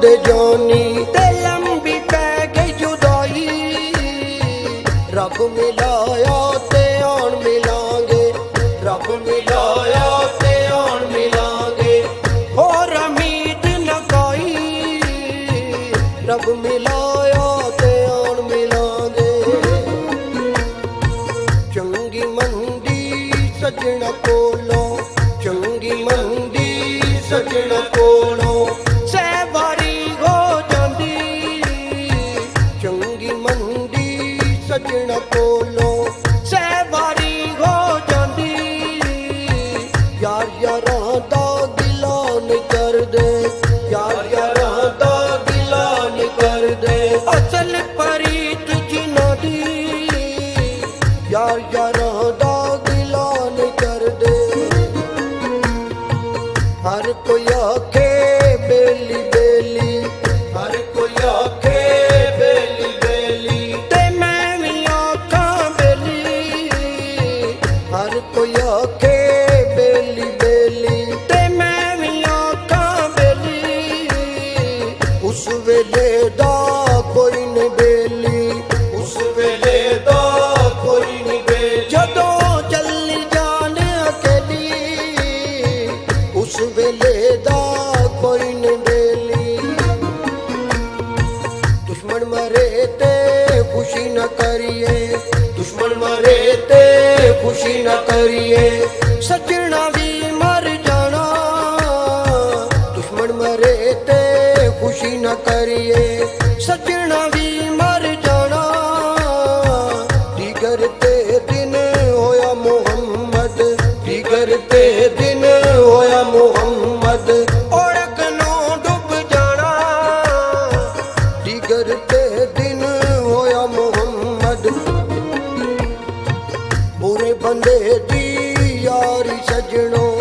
दे जानी ते लंबी पै गई जुदाई। रब मिलाया ते आन मिलांगे, रब मिलाया ते आन मिलांगे, और उम्मीद न कोई। रब मिलाया ते आन मिलांगे। चंगी मंदी सजना कोलों, चंगी मंदी सजना कोलों सहवारी हो जांदी। चंगी मंदी सजना कोलों सहवारी हो जांदी। यार यारां दा गिला नहीं करदे, यार यारां दा गिला नहीं करदे, असल परीत जिन्हां दी। यार यारां दा गिला नहीं करदे। हर कोई आखे बेली बेली, हर कोई आखे बेली बेली, ते मैं भी आखां बेली। हर कोई आखे बेली बेली, ते मैं भी आखां बेली। उस वेले दा कोई नहीं बेली, उस वेले दा कोई नहीं बेली। जदों चली जान अकेली, उस वेले दा कोई नहीं बेली। दुश्मन मरे ते खुशी न करिए, दुश्मन मरे ते खुशी न करिए, सजना भी मर जाना। दुश्मन मरे ते खुशी न करिए, सजना भी मर जाना। दीगर ते दिन होया मुहम्मद, दीगर ते दिन होया मुहम्मद, ओढ़क नू डुब जाना। दीगर ते दिन होया मुहम्मद। बुरे बंदे दी यारी सजनों,